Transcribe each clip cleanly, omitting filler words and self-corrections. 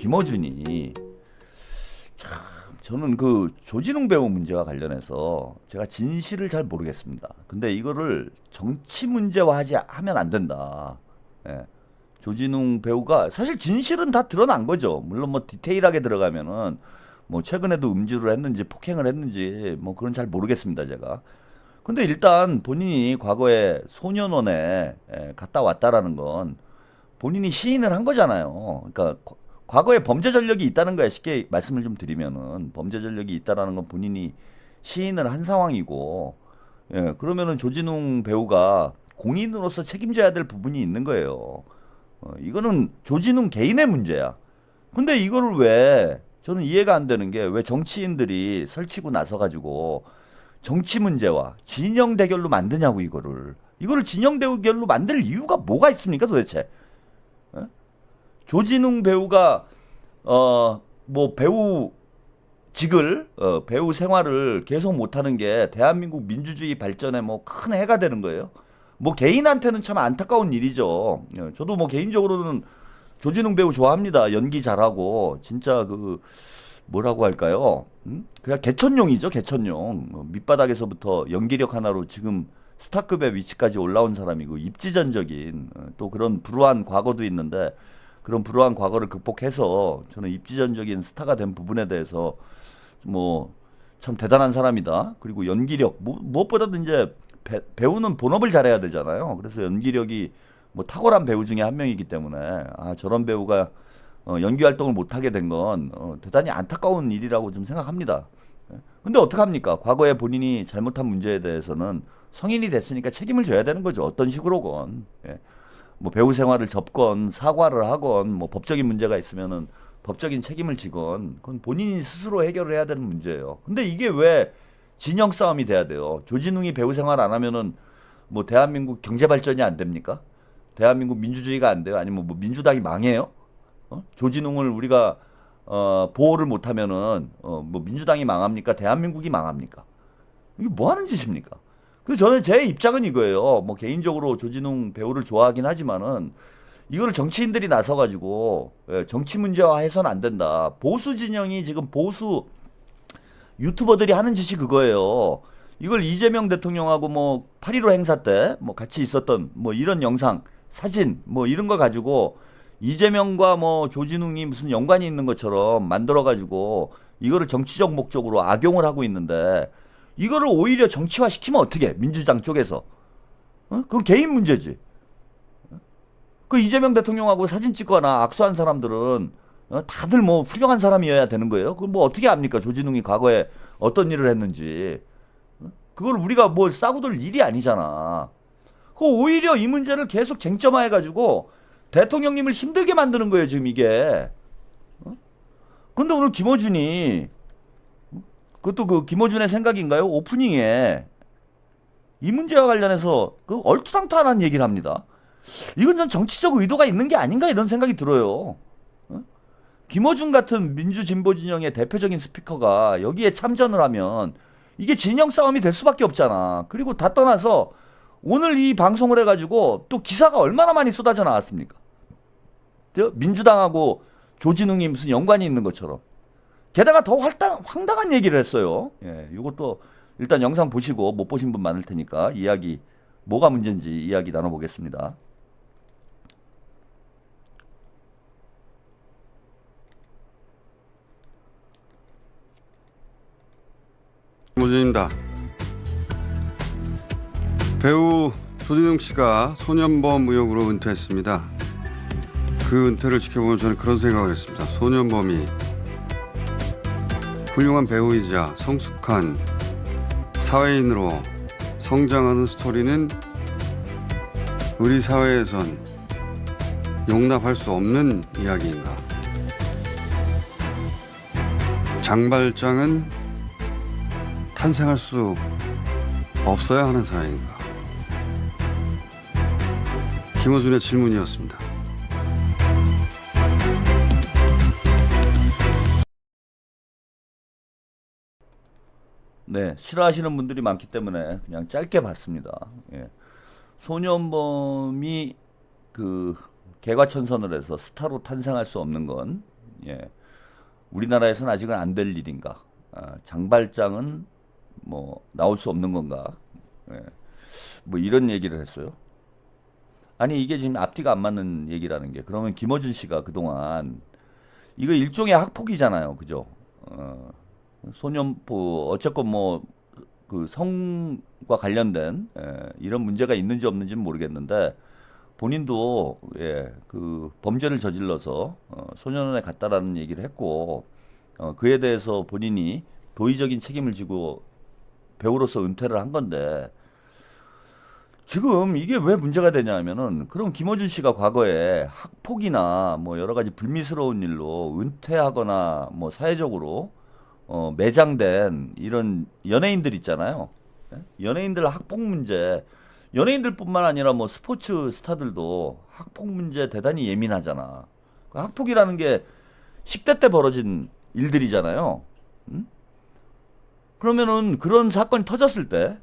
김어준이 참 저는 그 조진웅 배우 문제와 관련해서 제가 진실을 잘 모르겠습니다. 근데 이거를 정치 문제화하지 하면 안 된다. 예. 조진웅 배우가 사실 진실은 다 드러난 거죠. 물론 뭐 디테일하게 들어가면은 뭐 최근에도 음주를 했는지 폭행을 했는지 뭐 그건 잘 모르겠습니다, 제가. 근데 일단 본인이 과거에 소년원에 갔다 왔다라는 건 본인이 시인을 한 거잖아요. 그러니까 과거에 범죄 전력이 있다는 거야. 쉽게 말씀을 좀 드리면은 범죄 전력이 있다라는 건 본인이 시인을 한 상황이고, 그러면은 조진웅 배우가 공인으로서 책임져야 될 부분이 있는 거예요. 이거는 조진웅 개인의 문제야. 근데 이거를 왜 저는 이해가 안 되는 게 왜 정치인들이 설치고 나서 가지고 정치 문제와 진영 대결로 만드냐고 이거를 진영 대결로 만들 이유가 뭐가 있습니까 도대체? 어? 조진웅 배우가 뭐 배우 생활을 계속 못하는 게 대한민국 민주주의 발전에 뭐 큰 해가 되는 거예요. 뭐 개인한테는 참 안타까운 일이죠. 저도 뭐 개인적으로는 조진웅 배우 좋아합니다. 연기 잘하고 진짜 그 뭐라고 할까요? 그냥 개천용이죠, 개천용. 밑바닥에서부터 연기력 하나로 지금 스타급의 위치까지 올라온 사람이고 입지전적인 또 그런 불우한 과거도 있는데 그런 불우한 과거를 극복해서 저는 입지전적인 스타가 된 부분에 대해서 뭐 참 대단한 사람이다. 그리고 연기력 무엇보다도 이제 배우는 본업을 잘해야 되잖아요. 그래서 연기력이 뭐 탁월한 배우 중에 한 명이기 때문에 저런 배우가 연기 활동을 못하게 된 건 대단히 안타까운 일이라고 좀 생각합니다. 근데 어떡합니까? 과거에 본인이 잘못한 문제에 대해서는 성인이 됐으니까 책임을 져야 되는 거죠. 어떤 식으로건. 뭐 배우 생활을 접건 사과를 하건 뭐 법적인 문제가 있으면은 법적인 책임을 지건 그건 본인이 스스로 해결을 해야 되는 문제예요. 근데 이게 왜 진영 싸움이 돼야 돼요? 조진웅이 배우 생활 안 하면은 뭐 대한민국 경제 발전이 안 됩니까? 대한민국 민주주의가 안 돼요? 아니면 뭐 민주당이 망해요? 조진웅을 우리가 보호를 못하면은 뭐 민주당이 망합니까? 대한민국이 망합니까? 이게 뭐 하는 짓입니까? 그래서 저는 제 입장은 이거예요. 뭐 개인적으로 조진웅 배우를 좋아하긴 하지만은 이거를 정치인들이 나서가지고 정치 문제화 해서는 안 된다. 보수 진영이 지금 보수 유튜버들이 하는 짓이 그거예요. 이걸 이재명 대통령하고 뭐 8.15 행사 때 뭐 같이 있었던 뭐 이런 영상, 사진 뭐 이런 거 가지고 이재명과 뭐 조진웅이 무슨 연관이 있는 것처럼 만들어가지고 이거를 정치적 목적으로 악용을 하고 있는데 이거를 오히려 정치화 시키면 어떻게? 민주당 쪽에서. 그건 개인 문제지. 그 이재명 대통령하고 사진 찍거나 악수한 사람들은 다들 뭐 훌륭한 사람이어야 되는 거예요. 그걸 뭐 어떻게 압니까? 조진웅이 과거에 어떤 일을 했는지. 그걸 우리가 뭘 싸고 돌 일이 아니잖아. 그 오히려 이 문제를 계속 쟁점화해가지고 대통령님을 힘들게 만드는 거예요, 지금 이게. 근데 오늘 김어준이, 그것도 그 김어준의 생각인가요? 오프닝에 이 문제와 관련해서 그 얼토당토하는 얘기를 합니다. 이건 전 정치적 의도가 있는 게 아닌가 이런 생각이 들어요. 김어준 같은 민주진보 진영의 대표적인 스피커가 여기에 참전을 하면 이게 진영 싸움이 될 수밖에 없잖아. 그리고 다 떠나서 오늘 이 방송을 해가지고 또 기사가 얼마나 많이 쏟아져 나왔습니까? 민주당하고 조진웅이 무슨 연관이 있는 것처럼. 게다가 더 황당한 얘기를 했어요. 이것도 일단 영상 보시고 못 보신 분 많을 테니까 이야기, 뭐가 문제인지 이야기 나눠보겠습니다. 김호준입니다. 배우 조진웅 씨가 소년범 의혹으로 은퇴했습니다. 그 은퇴를 지켜보면 저는 그런 생각을 했습니다. 소년범이 훌륭한 배우이자 성숙한 사회인으로 성장하는 스토리는 우리 사회에선 용납할 수 없는 이야기인가. 장발장은 탄생할 수 없어야 하는 사회인가. 김어준의 질문이었습니다. 네, 싫어하시는 분들이 많기 때문에 그냥 짧게 봤습니다. 소년범이 그 개과천선을 해서 스타로 탄생할 수 없는 건 예. 우리나라에서는 아직은 안 될 일인가? 장발장은 뭐 나올 수 없는 건가? 예. 뭐 이런 얘기를 했어요. 아니 이게 지금 앞뒤가 안 맞는 얘기라는 게 그러면 김어준 씨가 그동안 이거 일종의 학폭이잖아요, 그죠? 소년포 어쨌건 뭐 그 성과 관련된 이런 문제가 있는지 없는지는 모르겠는데 본인도 그 범죄를 저질러서 소년원에 갔다라는 얘기를 했고 그에 대해서 본인이 도의적인 책임을 지고 배우로서 은퇴를 한 건데 지금 이게 왜 문제가 되냐면은 그럼 김어준 씨가 과거에 학폭이나 뭐 여러 가지 불미스러운 일로 은퇴하거나 뭐 사회적으로 매장된 이런 연예인들 있잖아요. 연예인들 학폭 문제, 연예인들뿐만 아니라 뭐 스포츠 스타들도 학폭 문제 대단히 예민하잖아. 그 학폭이라는 게 10대 때 벌어진 일들이잖아요. 응? 그러면은 그런 사건이 터졌을 때,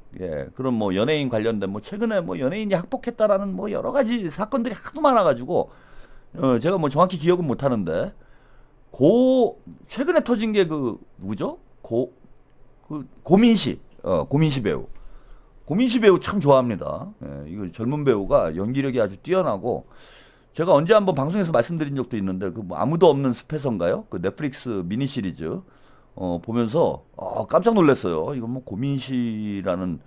그런 뭐 연예인 관련된 뭐 최근에 뭐 연예인이 학폭했다라는 뭐 여러 가지 사건들이 하도 많아가지고 제가 뭐 정확히 기억은 못 하는데 최근에 터진 게 그 누구죠? 고민시 고민시 배우. 고민시 배우 참 좋아합니다. 이거 젊은 배우가 연기력이 아주 뛰어나고 제가 언제 한번 방송에서 말씀드린 적도 있는데 그뭐 아무도 없는 숲에서인가요? 그 넷플릭스 미니 시리즈 보면서 깜짝 놀랐어요. 이건 뭐 고민시라는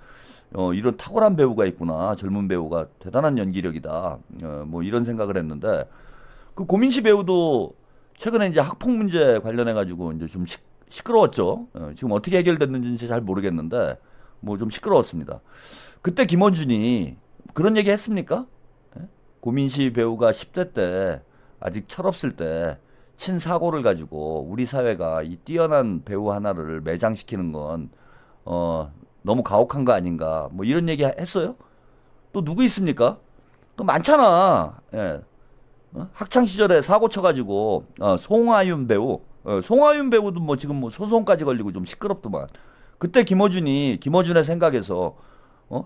이런 탁월한 배우가 있구나. 젊은 배우가 대단한 연기력이다. 뭐 이런 생각을 했는데 그 고민시 배우도 최근에 이제 학폭 문제 관련해 가지고 이제 좀 시끄러웠죠. 지금 어떻게 해결됐는지 잘 모르겠는데 뭐 좀 시끄러웠습니다. 그때 김원준이 그런 얘기 했습니까? 고민시 배우가 10대 때 아직 철없을 때 친사고를 가지고 우리 사회가 이 뛰어난 배우 하나를 매장시키는 건 너무 가혹한 거 아닌가 뭐 이런 얘기 했어요? 또 누구 있습니까? 또 많잖아. 학창 시절에 사고 쳐가지고 송하윤 배우, 송하윤 배우도 뭐 지금 뭐 소송까지 걸리고 좀 시끄럽더만. 그때 김어준의 생각에서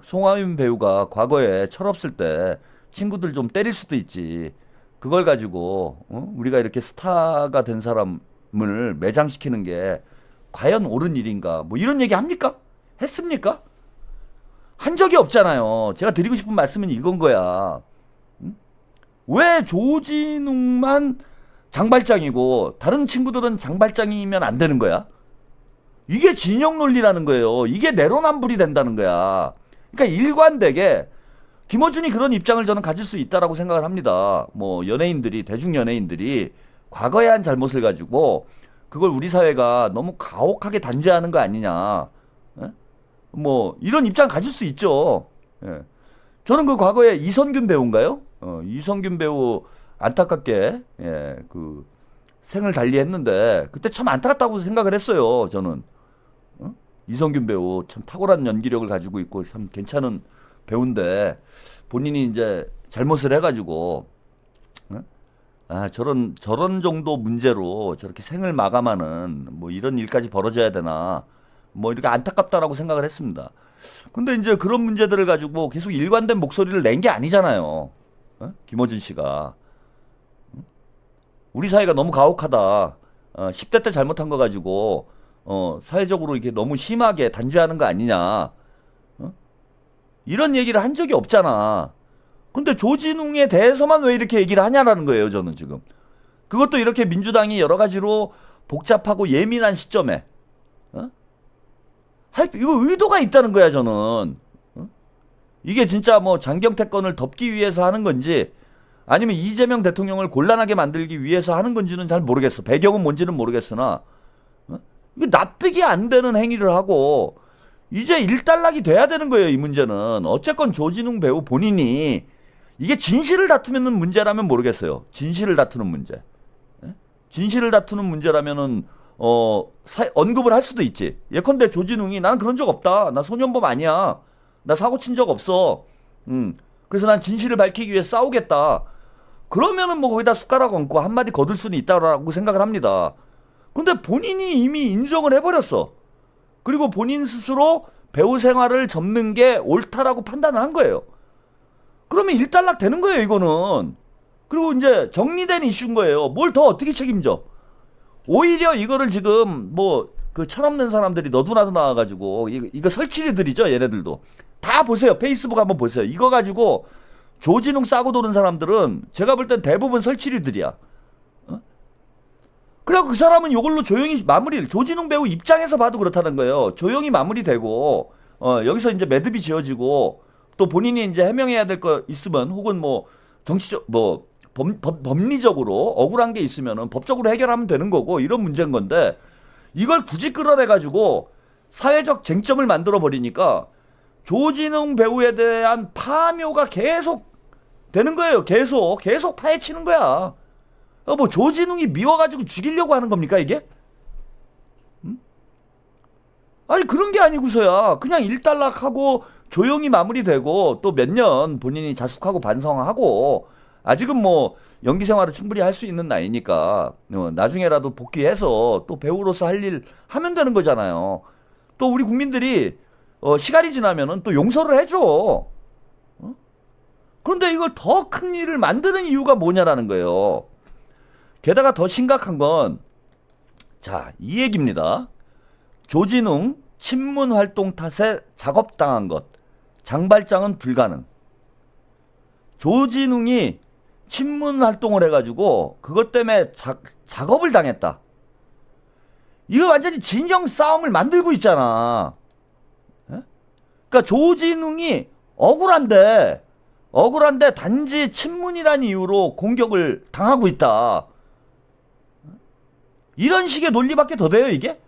송하윤 배우가 과거에 철없을 때 친구들 좀 때릴 수도 있지. 그걸 가지고 우리가 이렇게 스타가 된 사람을 매장시키는 게 과연 옳은 일인가? 뭐 이런 얘기 합니까? 했습니까? 한 적이 없잖아요. 제가 드리고 싶은 말씀은 이건 거야. 왜 조진웅만 장발장이고 다른 친구들은 장발장이면 안 되는 거야? 이게 진영 논리라는 거예요. 이게 내로남불이 된다는 거야. 그러니까 일관되게 김어준이 그런 입장을 저는 가질 수 있다라고 생각을 합니다. 뭐 연예인들이 대중 연예인들이 과거에 한 잘못을 가지고 그걸 우리 사회가 너무 가혹하게 단죄하는 거 아니냐. 뭐 이런 입장 가질 수 있죠. 저는 그 과거에 이선균 배우인가요? 이선균 배우 안타깝게 그 생을 달리했는데 그때 참 안타깝다고 생각을 했어요. 저는 이선균 배우 참 탁월한 연기력을 가지고 있고 참 괜찮은 배우인데 본인이 이제 잘못을 해가지고 저런 정도 문제로 저렇게 생을 마감하는 뭐 이런 일까지 벌어져야 되나 뭐 이렇게 안타깝다라고 생각을 했습니다. 근데 이제 그런 문제들을 가지고 계속 일관된 목소리를 낸 게 아니잖아요. 김어준 씨가 우리 사회가 너무 가혹하다. 10대 때 잘못한 거 가지고 사회적으로 이렇게 너무 심하게 단죄하는 거 아니냐. 이런 얘기를 한 적이 없잖아. 근데 조진웅에 대해서만 왜 이렇게 얘기를 하냐라는 거예요, 저는 지금. 그것도 이렇게 민주당이 여러 가지로 복잡하고 예민한 시점에 이거 의도가 있다는 거야, 저는. 이게 진짜 뭐 장경태 건을 덮기 위해서 하는 건지 아니면 이재명 대통령을 곤란하게 만들기 위해서 하는 건지는 잘 모르겠어. 배경은 뭔지는 모르겠으나 이게 납득이 안 되는 행위를 하고 이제 일단락이 돼야 되는 거예요, 이 문제는. 어쨌건 조진웅 배우 본인이 이게 진실을 다투는 문제라면 모르겠어요. 진실을 다투는 문제. 진실을 다투는 문제라면은 언급을 할 수도 있지. 예컨대 조진웅이 나는 그런 적 없다. 나 소년범 아니야. 나 사고 친 적 없어. 그래서 난 진실을 밝히기 위해 싸우겠다. 그러면은 뭐 거기다 숟가락 얹고 한마디 거둘 수는 있다고 생각을 합니다. 근데 본인이 이미 인정을 해버렸어. 그리고 본인 스스로 배우 생활을 접는 게 옳다라고 판단을 한 거예요. 그러면 일단락 되는 거예요, 이거는. 그리고 이제 정리된 이슈인 거예요. 뭘 더 어떻게 책임져? 오히려 이거를 지금 뭐 그 철없는 사람들이 너도나도 나와가지고 이거 설치류들이죠. 얘네들도 다 보세요. 페이스북 한번 보세요. 이거 가지고 조진웅 싸고 도는 사람들은 제가 볼 땐 대부분 설치류들이야. 그래갖고 그 사람은 이걸로 조용히 마무리를, 조진웅 배우 입장에서 봐도 그렇다는 거예요. 조용히 마무리되고 여기서 이제 매듭이 지어지고 또 본인이 이제 해명해야 될 거 있으면 혹은 뭐 정치적 뭐 법리적으로 억울한 게 있으면은 법적으로 해결하면 되는 거고 이런 문제인 건데 이걸 굳이 끌어내 가지고 사회적 쟁점을 만들어 버리니까 조진웅 배우에 대한 파묘가 계속 되는 거예요. 계속 파헤치는 거야. 뭐 조진웅이 미워가지고 죽이려고 하는 겁니까 이게? 아니 그런 게 아니고서야 그냥 일단락하고 조용히 마무리되고 또 몇 년 본인이 자숙하고 반성하고 아직은 뭐 연기 생활을 충분히 할 수 있는 나이니까 나중에라도 복귀해서 또 배우로서 할 일 하면 되는 거잖아요. 또 우리 국민들이 시간이 지나면은 또 용서를 해줘. 그런데 이걸 더 큰 일을 만드는 이유가 뭐냐라는 거예요. 게다가 더 심각한 건 자, 이 얘기입니다. 조진웅 친문 활동 탓에 작업당한 것. 장발장은 불가능. 조진웅이 친문 활동을 해가지고 그것 때문에 작업을 당했다. 이거 완전히 진영 싸움을 만들고 있잖아. 에? 그러니까 조진웅이 억울한데 단지 친문이라는 이유로 공격을 당하고 있다. 이런 식의 논리밖에 더 돼요 이게?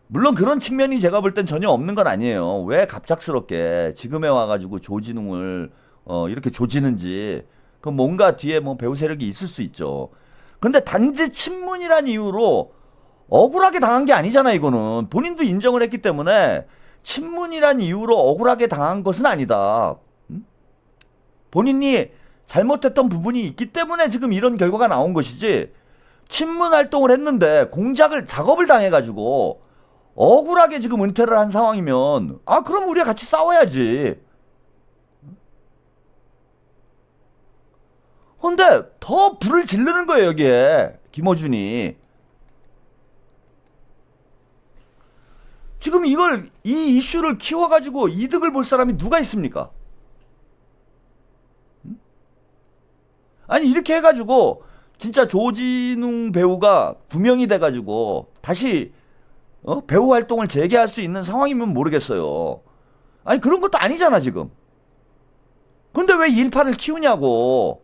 물론 그런 측면이 제가 볼 땐 전혀 없는 건 아니에요. 왜 갑작스럽게 지금에 와가지고 조진웅을 이렇게 조지는지 그 뭔가 뒤에 뭐 배후 세력이 있을 수 있죠. 근데 단지 친문이란 이유로 억울하게 당한 게 아니잖아. 이거는 본인도 인정을 했기 때문에 친문이란 이유로 억울하게 당한 것은 아니다. 본인이 잘못했던 부분이 있기 때문에 지금 이런 결과가 나온 것이지, 친문 활동을 했는데 작업을 당해가지고 억울하게 지금 은퇴를 한 상황이면 그럼 우리가 같이 싸워야지. 근데 더 불을 지르는 거예요 여기에 김어준이. 지금 이 이슈를 키워가지고 이득을 볼 사람이 누가 있습니까? 아니 이렇게 해가지고 진짜 조진웅 배우가 구명이 돼가지고 다시 배우 활동을 재개할 수 있는 상황이면 모르겠어요. 아니 그런 것도 아니잖아 지금. 근데 왜 일파를 키우냐고.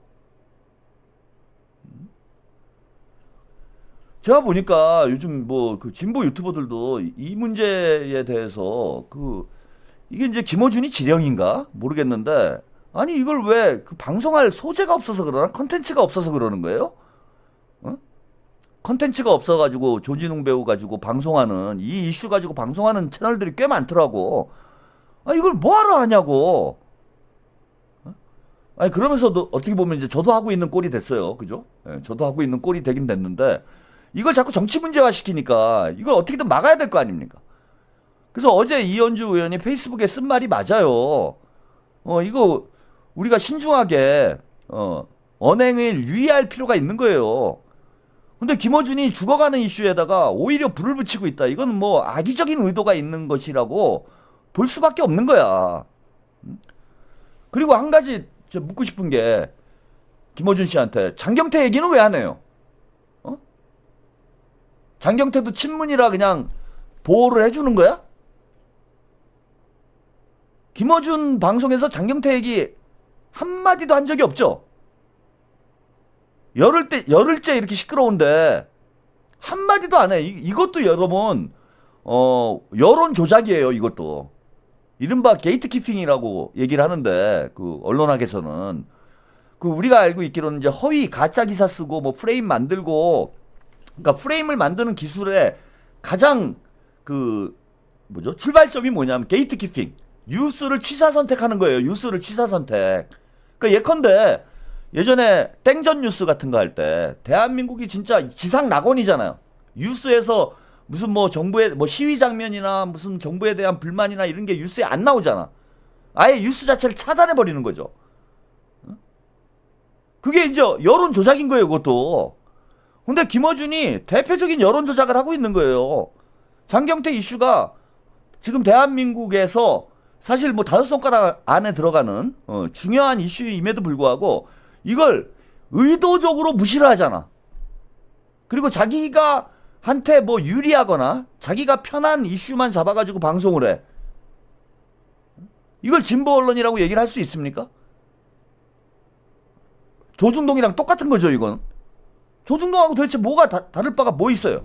제가 보니까 요즘 뭐 그 진보 유튜버들도 이 문제에 대해서 이게 이제 김어준이 지령인가 모르겠는데, 아니 이걸 왜 그 방송할 소재가 없어서 그러나, 컨텐츠가 없어서 그러는 거예요? 컨텐츠가 없어가지고 조진웅 배우 가지고 방송하는, 이 이슈 가지고 방송하는 채널들이 꽤 많더라고. 이걸 뭐하러 하냐고. 아니 그러면서도 어떻게 보면 이제 저도 하고 있는 꼴이 됐어요. 그죠? 예, 저도 하고 있는 꼴이 되긴 됐는데, 이걸 자꾸 정치 문제화 시키니까 이걸 어떻게든 막아야 될 거 아닙니까? 그래서 어제 이현주 의원이 페이스북에 쓴 말이 맞아요. 이거 우리가 신중하게 언행을 유의할 필요가 있는 거예요. 근데 김어준이 죽어가는 이슈에다가 오히려 불을 붙이고 있다. 이건 뭐 악의적인 의도가 있는 것이라고 볼 수밖에 없는 거야. 그리고 한 가지 저 묻고 싶은 게, 김어준 씨한테 장경태 얘기는 왜 안 해요? 장경태도 친문이라 그냥 보호를 해주는 거야? 김어준 방송에서 장경태 얘기 한마디도 한 적이 없죠? 열흘째 이렇게 시끄러운데 한마디도 안 해. 이것도 여러분 여론 조작이에요. 이것도 이른바 게이트키핑이라고 얘기를 하는데, 그 언론학에서는 그 우리가 알고 있기로는 이제 허위 가짜 기사 쓰고 뭐 프레임 만들고, 그러니까 프레임을 만드는 기술의 가장 출발점이 뭐냐면 게이트키핑, 뉴스를 취사 선택하는 거예요. 뉴스를 취사 선택. 그러니까 예컨대 예전에 땡전 뉴스 같은 거 할 때 대한민국이 진짜 지상 낙원이잖아요. 뉴스에서 무슨 뭐 정부의 뭐 시위 장면이나 무슨 정부에 대한 불만이나 이런 게 뉴스에 안 나오잖아. 아예 뉴스 자체를 차단해 버리는 거죠. 그게 이제 여론 조작인 거예요, 그것도. 근데 김어준이 대표적인 여론 조작을 하고 있는 거예요. 장경태 이슈가 지금 대한민국에서 사실 뭐 5손가락 안에 들어가는 중요한 이슈임에도 불구하고 이걸 의도적으로 무시를 하잖아. 그리고 자기가 한테 뭐 유리하거나 자기가 편한 이슈만 잡아가지고 방송을 해. 이걸 진보 언론이라고 얘기를 할 수 있습니까? 조중동이랑 똑같은 거죠, 이건. 조중동하고 도대체 뭐가 다를 바가 뭐 있어요?